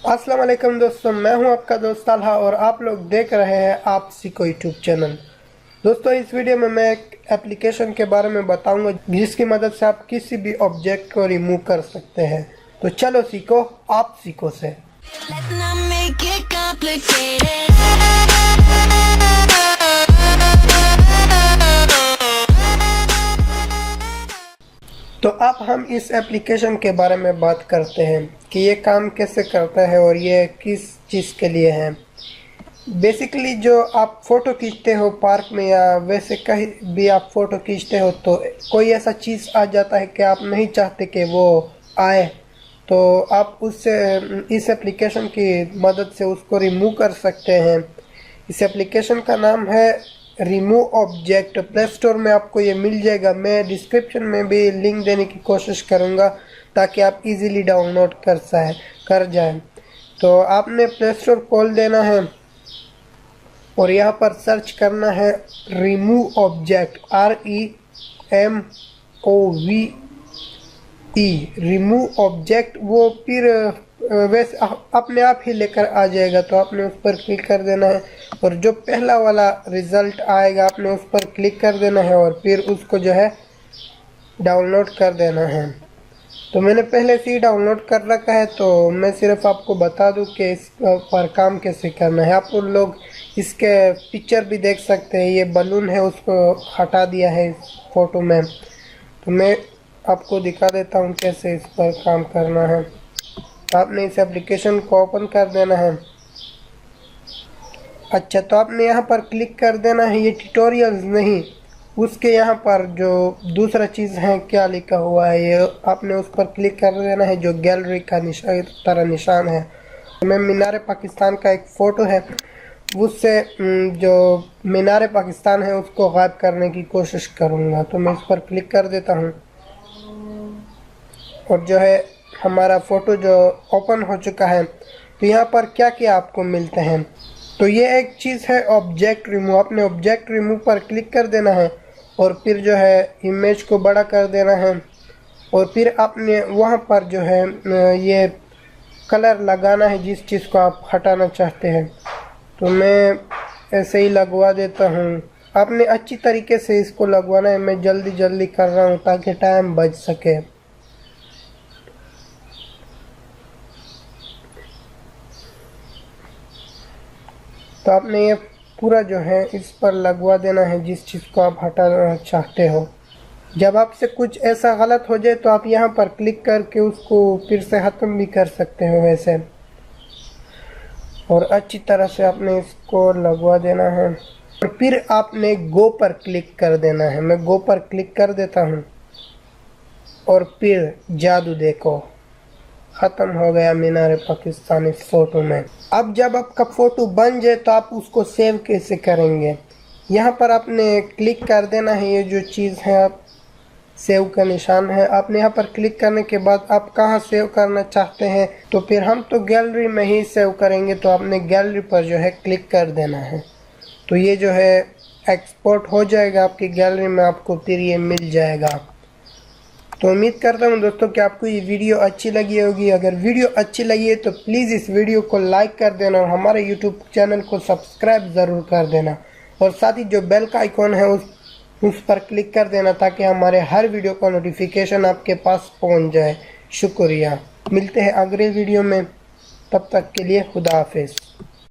अस्सलाम वालेकुम दोस्तों, मैं हूं आपका दोस्त तालहा और आप लोग देख रहे हैं आप सीखो यूट्यूब चैनल। दोस्तों, इस वीडियो में मैं एक एप्लीकेशन के बारे में बताऊंगा जिसकी मदद से आप किसी भी ऑब्जेक्ट को रिमूव कर सकते हैं। तो चलो सीखो आप सीखो से। तो अब हम इस एप्लीकेशन के बारे में बात करते हैं कि ये काम कैसे करता है और ये किस चीज़ के लिए है। बेसिकली जो आप फ़ोटो खींचते हो पार्क में या वैसे कहीं भी आप फ़ोटो खींचते हो तो कोई ऐसा चीज़ आ जाता है कि आप नहीं चाहते कि वो आए, तो आप उससे इस एप्लीकेशन की मदद से उसको रिमूव कर सकते हैं। इस एप्लीकेशन का नाम है रिमूव ऑब्जेक्ट। प्ले स्टोर में आपको ये मिल जाएगा। मैं डिस्क्रिप्शन में भी लिंक देने की कोशिश करूँगा ताकि आप इजीली डाउनलोड कर जाएं। तो आपने प्ले स्टोर खोल देना है और यहाँ पर सर्च करना है remove object, REMOVE remove object. वो फिर वैसे अपने आप ही लेकर आ जाएगा, तो आपने उस पर क्लिक कर देना है और जो पहला वाला रिज़ल्ट आएगा आपने उस पर क्लिक कर देना है और फिर उसको जो है डाउनलोड कर देना है। तो मैंने पहले से ही डाउनलोड कर रखा है, तो मैं सिर्फ आपको बता दूं कि इस पर काम कैसे करना है। आप लोग इसके पिक्चर भी देख सकते हैं। ये बलून है, उसको हटा दिया है इस फोटो में। तो मैं आपको दिखा देता हूँ कैसे इस पर काम करना है। आपने इस एप्लीकेशन को ओपन कर देना है। अच्छा, तो आपने यहाँ पर क्लिक कर देना है। ये ट्यूटोरियल्स नहीं, उसके यहाँ पर जो दूसरा चीज़ है क्या लिखा हुआ है ये आपने उस पर क्लिक कर देना है, जो गैलरी का निशान है। मैं मीनार पाकिस्तान का एक फ़ोटो है, उससे जो मीनार पाकिस्तान है उसको गायब करने की कोशिश करूँगा। तो मैं इस पर क्लिक कर देता हूँ और जो है हमारा फ़ोटो जो ओपन हो चुका है। तो यहाँ पर क्या क्या आपको मिलते हैं, तो ये एक चीज़ है ऑब्जेक्ट रिमूव। आपने ऑब्जेक्ट रिमूव पर क्लिक कर देना है और फिर जो है इमेज को बड़ा कर देना है और फिर आपने वहाँ पर जो है ये कलर लगाना है जिस चीज़ को आप हटाना चाहते हैं। तो मैं ऐसे ही लगवा देता हूँ। आपने अच्छी तरीके से इसको लगवाना है। मैं जल्दी कर रहा हूँ ताकि टाइम बच सके। तो आपने ये पूरा जो है इस पर लगवा देना है जिस चीज़ को आप हटाना चाहते हो। जब आपसे कुछ ऐसा गलत हो जाए तो आप यहाँ पर क्लिक करके उसको फिर से ख़त्म भी कर सकते हो वैसे। और अच्छी तरह से आपने इसको लगवा देना है और फिर आपने गो पर क्लिक कर देना है। मैं गो पर क्लिक कर देता हूँ और फिर जादू देखो, ख़त्म हो गया मीनार पाकिस्तान इस फ़ोटो में। अब जब आपका फ़ोटो बन जाए तो आप उसको सेव कैसे करेंगे, यहाँ पर आपने क्लिक कर देना है। ये जो चीज़ है आप सेव का निशान है, आपने यहाँ पर क्लिक करने के बाद आप कहाँ सेव करना चाहते हैं, तो फिर हम तो गैलरी में ही सेव करेंगे। तो आपने गैलरी पर जो है क्लिक कर देना है। तो ये जो है एक्सपोर्ट हो जाएगा आपकी गैलरी में, आपको फिर ये मिल जाएगा। तो उम्मीद करता हूँ दोस्तों कि आपको ये वीडियो अच्छी लगी होगी। अगर वीडियो अच्छी लगी है तो प्लीज़ इस वीडियो को लाइक कर देना और हमारे यूट्यूब चैनल को सब्सक्राइब ज़रूर कर देना और साथ ही जो बेल का आइकॉन है उस पर क्लिक कर देना ताकि हमारे हर वीडियो का नोटिफिकेशन आपके पास पहुँच जाए। शुक्रिया। मिलते हैं अगले वीडियो में, तब तक के लिए खुदा हाफिज़।